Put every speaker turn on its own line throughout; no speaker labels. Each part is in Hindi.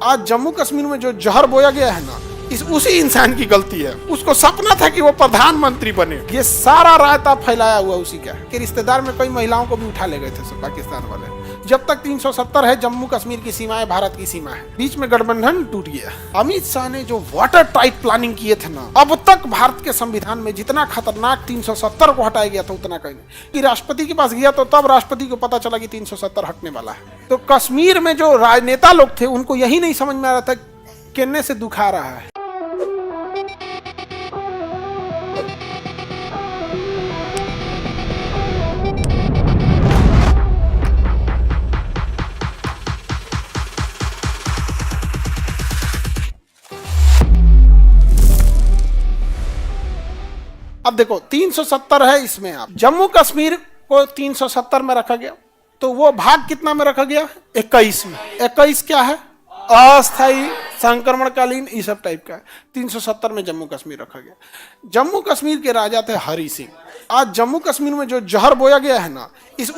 आज जम्मू कश्मीर में जो जहर बोया गया है ना, उसी इंसान की गलती है। उसको सपना था कि वो प्रधानमंत्री बने। ये सारा रायता फैलाया हुआ उसी का है कि रिश्तेदार में कई महिलाओं को भी उठा ले गए थे सब पाकिस्तान वाले। जब तक 370 है जम्मू कश्मीर की सीमाएं भारत की सीमा है, बीच में गठबंधन टूट गया। अमित शाह ने जो वाटर टाइट प्लानिंग किए थे ना, अब तक भारत के संविधान में जितना खतरनाक 370 को हटाया गया था उतना कहीं नहीं। कि राष्ट्रपति के पास गया तो तब राष्ट्रपति को पता चला कि 370 हटने वाला है। तो कश्मीर में जो राजनेता लोग थे उनको यही नहीं समझ में आ रहा था किन्ने से दुखा रहा है। अब देखो 370 है इसमें, आप जम्मू कश्मीर को 370 में रखा गया तो वो भाग कितना में रखा गया? 21 में। 21 क्या है? अस्थायी, संक्रमणकालीन, इस सब टाइप का है। 370 में जम्मू कश्मीर रखा गया। जम्मू कश्मीर के राजा थे हरि सिंह। आज जम्मू कश्मीर में जो जहर बोया गया है ना,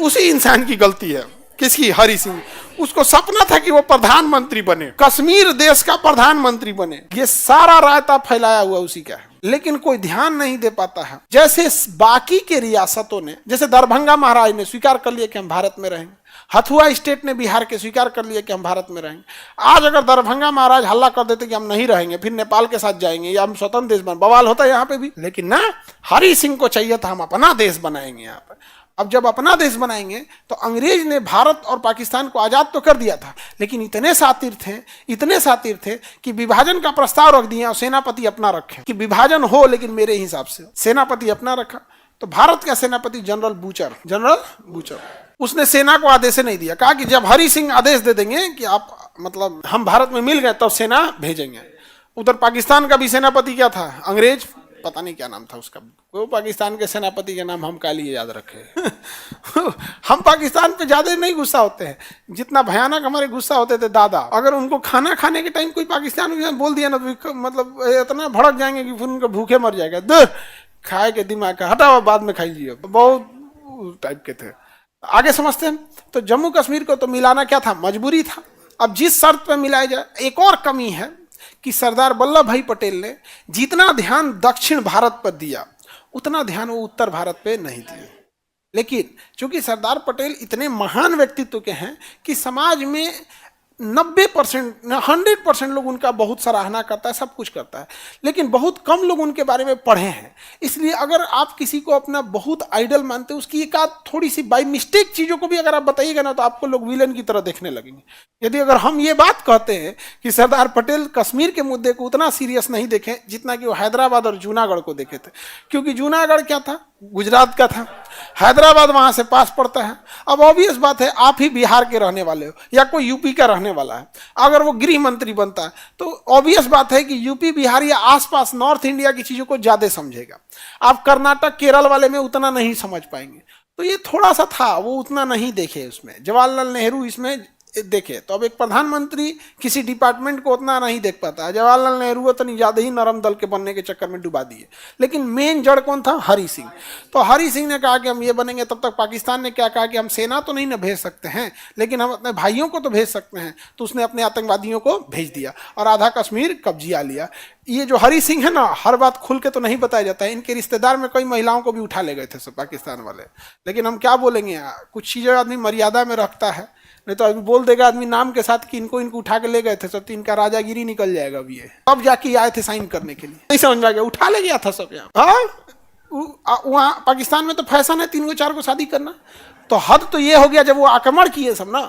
उसी इंसान की गलती है। किसकी? हरि सिंह। उसको सपना था कि वो प्रधानमंत्री बने, कश्मीर देश का प्रधानमंत्री बने। ये सारा रायता फैलाया हुआ उसी का है, लेकिन कोई ध्यान नहीं दे पाता है। जैसे बाकी के रियासतों ने, जैसे दरभंगा महाराज ने स्वीकार कर लिया कि हम भारत में रहेंगे, हथुआ स्टेट ने बिहार के स्वीकार कर लिया कि हम भारत में रहेंगे। आज अगर दरभंगा महाराज हल्ला कर देते कि हम नहीं रहेंगे, फिर नेपाल के साथ जाएंगे या हम स्वतंत्र देश बन, बवाल होता है यहाँ पे भी। लेकिन ना, हरि सिंह को चाहिए था हम अपना देश बनाएंगे यहाँ पर। अब जब अपना देश बनाएंगे तो अंग्रेज ने भारत और पाकिस्तान को आजाद तो कर दिया था, लेकिन इतने सातिर थे कि विभाजन का प्रस्ताव रख दिया और सेनापति अपना रखे कि विभाजन हो लेकिन मेरे हिसाब से। सेनापति अपना रखा तो भारत का सेनापति जनरल बूचर उसने सेना को आदेश नहीं दिया। कहा कि जब हरि सिंह आदेश दे देंगे कि आप मतलब हम भारत में मिल गए तब सेना भेजेंगे। उधर पाकिस्तान का भी सेनापति क्या था? अंग्रेज, पता नहीं क्या नाम था उसका। वो पाकिस्तान के सेनापति के नाम हम काली याद रखे। हम पाकिस्तान पे ज्यादा नहीं गुस्सा होते हैं जितना भयानक हमारे गुस्सा होते थे दादा। अगर उनको खाना खाने के टाइम कोई पाकिस्तान में बोल दिया ना तो मतलब इतना भड़क जाएंगे कि फिर उनको भूखे मर जाएगा। दूर खाए के दिमाग का हटाओ, बाद में खाई लीजिए। बहुत टाइप के थे। आगे समझते हैं। तो जम्मू कश्मीर को तो मिलाना क्या था? मजबूरी था। अब जिस शर्त पे मिलाया जाए, एक और कमी है कि सरदार वल्लभ भाई पटेल ने जितना ध्यान दक्षिण भारत पर दिया उतना ध्यान वो उत्तर भारत पे नहीं दिया। लेकिन चूंकि सरदार पटेल इतने महान व्यक्तित्व के हैं कि समाज में 90% 100% लोग उनका बहुत सराहना करता है, सब कुछ करता है, लेकिन बहुत कम लोग उनके बारे में पढ़े हैं। इसलिए अगर आप किसी को अपना बहुत आइडल मानते हैं, उसकी एक आध थोड़ी सी बाई मिस्टेक चीज़ों को भी अगर आप बताइएगा ना तो आपको लोग विलन की तरह देखने लगेंगे। यदि अगर हम ये बात कहते हैं कि सरदार पटेल कश्मीर के मुद्दे को उतना सीरियस नहीं देखे जितना कि वो हैदराबाद और जूनागढ़ को देखे थे, क्योंकि जूनागढ़ क्या था? गुजरात का था। हैदराबाद वहां से पास पड़ता है। अब ऑब्वियस बात है, आप ही बिहार के रहने वाले हो या कोई यूपी का रहने वाला है, अगर वो गृह मंत्री बनता है तो ऑब्वियस बात है कि यूपी बिहार या आसपास नॉर्थ इंडिया की चीजों को ज्यादा समझेगा। आप कर्नाटक केरल वाले में उतना नहीं समझ पाएंगे। तो ये थोड़ा सा था, वो उतना नहीं देखे उसमें। जवाहरलाल नेहरू इसमें देखे। तो अब एक प्रधानमंत्री किसी डिपार्टमेंट को उतना नहीं देख पाता। जवाहरलाल नेहरू उतनी ज्यादा ही नरम दल के बनने के चक्कर में डुबा दिए। लेकिन मेन जड़ कौन था? हरि सिंह। तो हरि सिंह ने कहा कि हम ये बनेंगे। तब तक पाकिस्तान ने क्या कहा कि हम सेना तो नहीं ना भेज सकते हैं, लेकिन हम अपने भाइयों को तो भेज सकते हैं। तो उसने अपने आतंकवादियों को भेज दिया और आधा कश्मीर कब्जिया लिया। ये जो हरि सिंह है ना, हर बात खुल के तो नहीं बताया जाता है। इनके रिश्तेदार में कई महिलाओं को भी उठा ले गए थे सब पाकिस्तान वाले। लेकिन हम क्या बोलेंगे, कुछ चीजें आदमी मर्यादा में रखता है, नहीं तो अभी बोल देगा आदमी नाम के साथ कि इनको उठा के ले गए थे सब, तो इनका राजागिरी निकल जाएगा। अभी ये अब जाके आए थे साइन करने के लिए, नहीं समझ में आ गया, उठा ले गया था सब यहाँ। हाँ, वहाँ पाकिस्तान में तो फैशन है 3 को 4 को शादी करना। तो हद तो ये हो गया जब वो आक्रमण किए सब ना,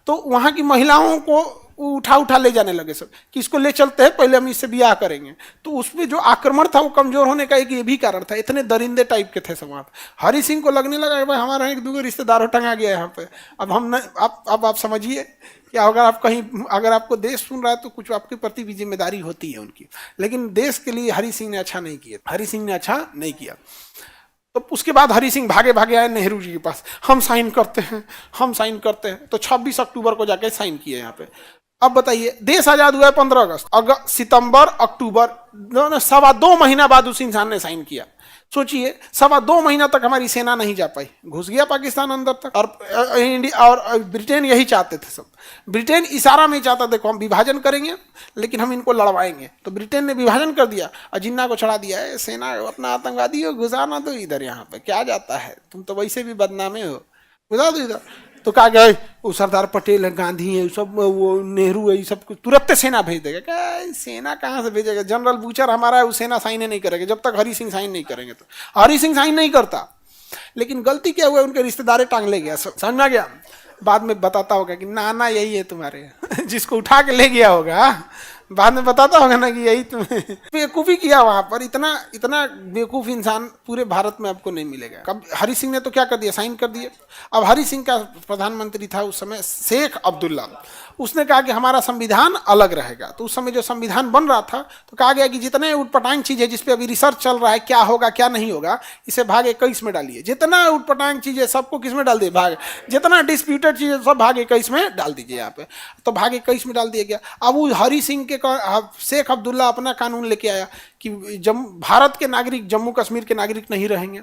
तो वहाँ की महिलाओं को उठा ले जाने लगे सब कि इसको ले चलते हैं, पहले हम इससे ब्याह करेंगे। तो उसमें जो आक्रमण था वो कमजोर होने का एक ये भी कारण था। इतने दरिंदे टाइप के थे समाज। हरि सिंह को लगने लगा भाई हमारा एक दूसरे रिश्तेदारों टंगा गया यहाँ पे। अब हम न आप समझिए कि अगर आप कहीं, अगर आपको देश सुन रहा है तो कुछ आपके प्रति भी जिम्मेदारी होती है उनकी। लेकिन देश के लिए हरि सिंह ने अच्छा नहीं किया। तो उसके बाद हरि सिंह भागे आए नेहरू जी के पास, हम साइन करते हैं। तो 26 अक्टूबर को जाके साइन किए यहाँ पे। अब बताइए, देश आजाद हुआ है 15 अगस्त, सितंबर अक्टूबर 2.25 महीना बाद उस इंसान ने साइन किया। सोचिए 2.25 महीना तक हमारी सेना नहीं जा पाई, घुस गया पाकिस्तान अंदर तक। और इंडिया और ब्रिटेन यही चाहते थे सब। ब्रिटेन इशारा में चाहता, देखो हम विभाजन करेंगे लेकिन हम इनको लड़वाएंगे। तो ब्रिटेन ने विभाजन कर दिया और जिन्ना को चढ़ा दिया है, सेना अपना आतंकवादी हो घुसाना तो इधर, यहाँ पे क्या जाता है, तुम तो वैसे भी बदनामे हो, घुसा दो इधर। तो कहा गया वो सरदार पटेल है, गांधी है, सब वो नेहरू है, ये सब कुछ तुरंत सेना भेज देगा। क्या सेना कहाँ से भेजेगा, जनरल बूचर हमारा है, वो सेना साइन नहीं करेगा जब तक हरि सिंह साइन नहीं करेंगे। तो हरि सिंह साइन नहीं करता, लेकिन गलती क्या हुआ, उनके रिश्तेदार टांग ले गया, समझ में आ गया। बाद में बताता होगा कि नाना यही है तुम्हारे जिसको उठा के ले गया होगा, बाद में बताता होगा ना कि यही तुम्हें बेवकूफ़ी किया वहां पर। इतना इतना बेवकूफ इंसान पूरे भारत में आपको नहीं मिलेगा। कब हरि सिंह ने तो क्या कर दिया, साइन कर दिए। अब हरि सिंह का प्रधानमंत्री था उस समय शेख अब्दुल्ला, उसने कहा कि हमारा संविधान अलग रहेगा। तो उस समय जो संविधान बन रहा था तो कहा गया कि जितने उटपटांग चीज़ें जिसपे अभी रिसर्च चल रहा है, क्या होगा क्या नहीं होगा, इसे भाग 21 में डालिए। जितना उटपटांग चीज़ें सबको किस में डाल दिए, भाग, जितना डिस्प्यूटेड चीज़ें सब भाग 21 में डाल दीजिए यहाँ पे। तो भाग 21 में डाल दिया गया। अब वो हरि सिंह के शेख अब्दुल्ला अपना कानून लेके आया कि भारत के नागरिक जम्मू कश्मीर के नागरिक नहीं रहेंगे,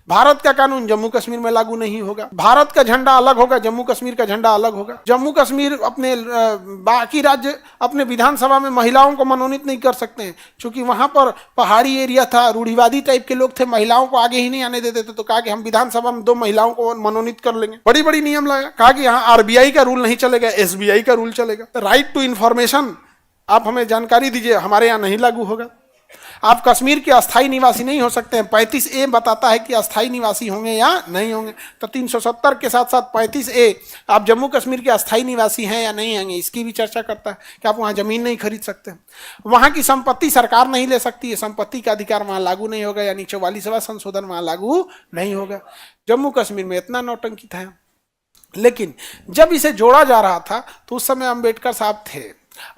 भारत का कानून जम्मू कश्मीर में लागू नहीं होगा, भारत का झंडा अलग होगा, जम्मू कश्मीर का झंडा अलग होगा। जम्मू कश्मीर अपने बाकी राज्य अपने विधानसभा में महिलाओं को मनोनीत नहीं कर सकते हैं, क्योंकि वहां पर पहाड़ी एरिया था, रूढ़िवादी टाइप के लोग थे, महिलाओं को आगे ही नहीं आने देते थे। तो कहा कि हम विधानसभा में 2 महिलाओं को मनोनीत कर लेंगे। बड़ी बड़ी नियम लाया, कहा कि यहाँ आरबीआई का रूल नहीं चलेगा, एसबीआई का रूल चलेगा। राइट टू इन्फॉर्मेशन, आप हमें जानकारी दीजिए, हमारे यहाँ नहीं लागू होगा। आप कश्मीर के अस्थाई निवासी नहीं हो सकते हैं। 35A बताता है कि अस्थाई निवासी होंगे या नहीं होंगे। तो 370 के साथ साथ 35A आप जम्मू कश्मीर के अस्थाई निवासी हैं या नहीं होंगे, इसकी भी चर्चा करता है कि आप वहाँ जमीन नहीं खरीद सकते, वहाँ की संपत्ति सरकार नहीं ले सकती है, संपत्ति का अधिकार वहाँ लागू नहीं होगा, यानी 44वां संशोधन वहाँ लागू नहीं होगा। जम्मू कश्मीर में इतना नौटंकी था। लेकिन जब इसे जोड़ा जा रहा था तो उस समय अम्बेडकर साहब थे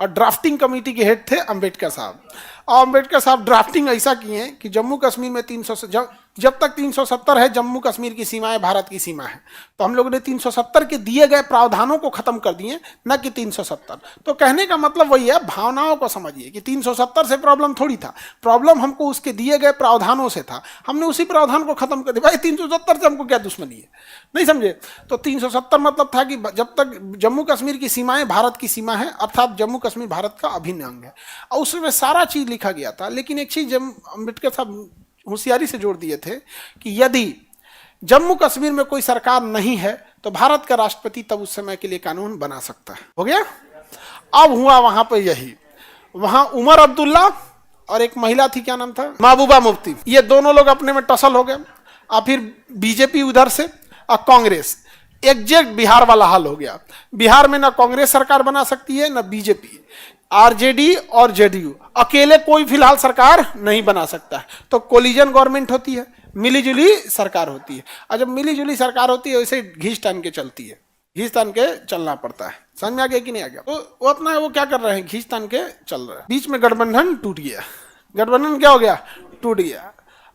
और ड्राफ्टिंग कमेटी के हेड थे अम्बेडकर साहब। और अम्बेडकर साहब ड्राफ्टिंग ऐसा किए हैं कि जम्मू कश्मीर में 300 जब तक 370 है जम्मू कश्मीर की सीमाएं भारत की सीमा है, तो हम लोगों ने 370 के दिए गए प्रावधानों को खत्म कर दिए, न कि 370। तो कहने का मतलब वही है, भावनाओं को समझिए कि 370 से प्रॉब्लम थोड़ी था, प्रॉब्लम हमको उसके दिए गए प्रावधानों से था। हमने उसी प्रावधान को खत्म कर दिया। भाई 370 से हमको क्या दुश्मनी है, नहीं समझे। तो 370 मतलब था कि जब तक जम्मू कश्मीर की सीमाएं भारत की सीमा है, अर्थात जम्मू कश्मीर भारत का अभिन्न अंग है, और उसमें सारा चीज लिखा गया था। लेकिन एक चीज अम्बेडकर साहब होशियारी से जोड़ दिए थे कि यदि जम्मू कश्मीर में कोई सरकार नहीं है तो भारत का राष्ट्रपति तब उस समय के लिए कानून बना सकता है। हो गया। अब हुआ वहां पर यही, वहां उमर अब्दुल्ला और एक महिला थी, क्या नाम था, महबूबा मुफ्ती, ये दोनों लोग अपने में टसल हो गए। और फिर बीजेपी उधर से और कांग्रेस, एग्जैक्ट बिहार वाला हाल हो गया। बिहार में ना कांग्रेस सरकार बना सकती है ना बीजेपी, आरजेडी और जेडीयू अकेले कोई फिलहाल सरकार नहीं बना सकता है। तो कोलिजन गवर्नमेंट होती है, मिलीजुली सरकार होती है। और जब मिलीजुली सरकार होती है वैसे घींच तान के चलती है, घींच तान के चलना पड़ता है। समझ में आ गया कि नहीं आ गया। तो वो अपना वो क्या कर रहे हैं, घींच तान के चल रहे हैं। बीच में गठबंधन टूट गया। गठबंधन क्या हो गया, टूट गया।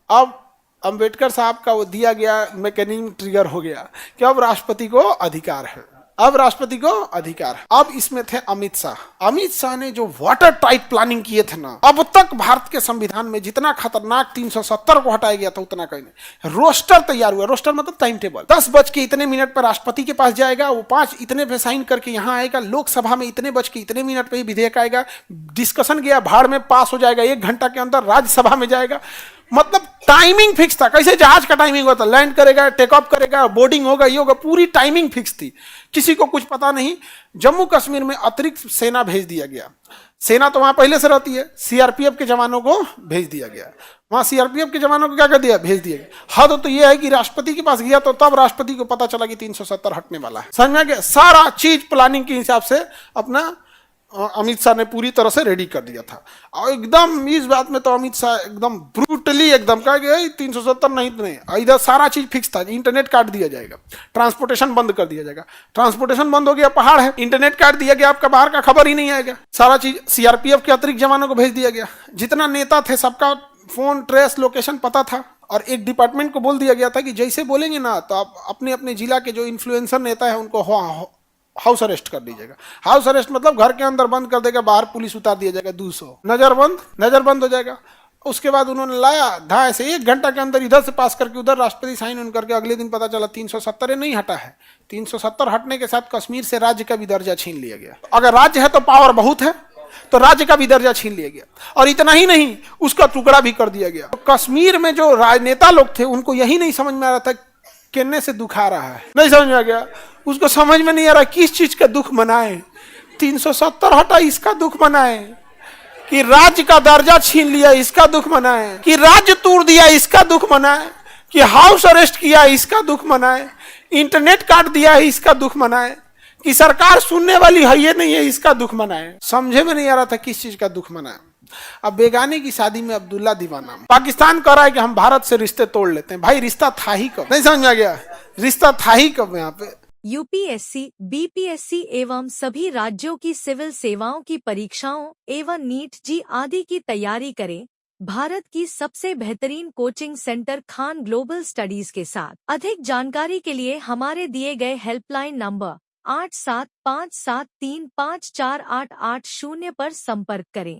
अब अम्बेडकर साहब का वो दिया गया मैकेनिज्म ट्रिगर हो गया कि अब राष्ट्रपति को अधिकार है, अब राष्ट्रपति को अधिकार है। अब इसमें थे अमित शाह। अमित शाह ने जो वाटर टाइट प्लानिंग किए थे ना, अब तक भारत के संविधान में जितना खतरनाक 370 को हटाया गया था उतना कहीं नहीं। रोस्टर तैयार हुआ, रोस्टर मतलब टाइम टेबल। 10 बज के इतने मिनट पर राष्ट्रपति के पास जाएगा, वो 5 इतने पे साइन करके यहाँ आएगा, लोकसभा में इतने बज के इतने मिनट पे ही विधेयक आएगा, डिस्कशन गया भाड़ में पास हो जाएगा, 1 घंटा के अंदर राज्यसभा में जाएगा। मतलब टाइमिंग फिक्स था, कैसे जहाज का टाइमिंग होता, लैंड करेगा, टेक ऑफ करेगा, बोर्डिंग होगा, ये होगा, पूरी टाइमिंग फिक्स थी, किसी को कुछ पता नहीं। जम्मू कश्मीर में अतिरिक्त सेना भेज दिया गया। सेना तो वहां पहले से रहती है, सीआरपीएफ के जवानों को भेज दिया गया। वहां सीआरपीएफ के जवानों को क्या कर दिया, भेज दिया गया। हद तो यह है कि राष्ट्रपति के पास गया तो तब राष्ट्रपति को पता चला कि 370 हटने वाला है। समझ में आ गया। सारा चीज प्लानिंग के हिसाब से अपना अमित शाह ने पूरी तरह से रेडी कर दिया था। और एकदम इस बात में तो अमित शाह एकदम ब्रूटली एकदम कहा कि 370 नहीं तो नहीं, इधर सारा चीज फिक्स था। इंटरनेट काट दिया जाएगा, ट्रांसपोर्टेशन बंद कर दिया जाएगा। ट्रांसपोर्टेशन बंद हो गया, पहाड़ है, इंटरनेट काट दिया गया, आपका बाहर का खबर ही नहीं आएगा। सारा चीज सीआरपीएफ के अतिरिक्त जवानों को भेज दिया गया। जितना नेता थे सबका फोन ट्रेस लोकेशन पता था। और एक डिपार्टमेंट को बोल दिया गया था कि जैसे बोलेंगे ना तो आप अपने अपने जिला के जो इन्फ्लुएंसर नेता है उनको हाउस अरेस्ट कर लीजिएगा। हाउस अरेस्ट मतलब घर के अंदर बंद कर देगा, बाहर पुलिस उतार दिया जाएगा 200, नजरबंद हो जाएगा। उसके बाद उन्होंने लाया ढाई से 1 घंटा के अंदर इधर से पास करके उधर राष्ट्रपति साइन उन करके, अगले दिन पता चला 370 नहीं हटा है। 370 हटने के साथ कश्मीर से राज्य का भी दर्जा छीन लिया गया। अगर राज्य है तो पावर बहुत है, तो राज्य का भी दर्जा छीन लिया गया। और इतना ही नहीं, उसका टुकड़ा भी कर दिया गया। तो कश्मीर में जो राजनेता लोग थे उनको यही नहीं समझ में आ रहा था किन्ने से दुख आ रहा है, नहीं समझ में आ गया। उसको समझ में नहीं आ रहा किस चीज का दुख मनाए। 370 हटा इसका दुख मनाए, कि राज्य का दर्जा छीन लिया इसका दुख मनाए, कि राज्य तोड़ दिया इसका दुख मनाए, कि हाउस अरेस्ट किया इसका दुख मनाए, इंटरनेट काट दिया है इसका दुख मनाए, कि सरकार सुनने वाली है ये नहीं है इसका दुख मनाए। समझे में नहीं आ रहा था किस चीज का दुख मनाए। अब बेगाने की शादी में अब्दुल्ला दीवाना। पाकिस्तान कह रहा है कि हम भारत से रिश्ते तोड़ लेते हैं। भाई रिश्ता था ही कब, नहीं समझ में आ गया, रिश्ता था ही कब यहाँ पे।
यूपीएससी, बीपीएससी एवं सभी राज्यों की सिविल सेवाओं की परीक्षाओं एवं नीट जी आदि की तैयारी करें भारत की सबसे बेहतरीन coaching centre Khan global studies के साथ। अधिक जानकारी के लिए हमारे दिए गए हेल्पलाइन नंबर 8757354880 पर संपर्क करें।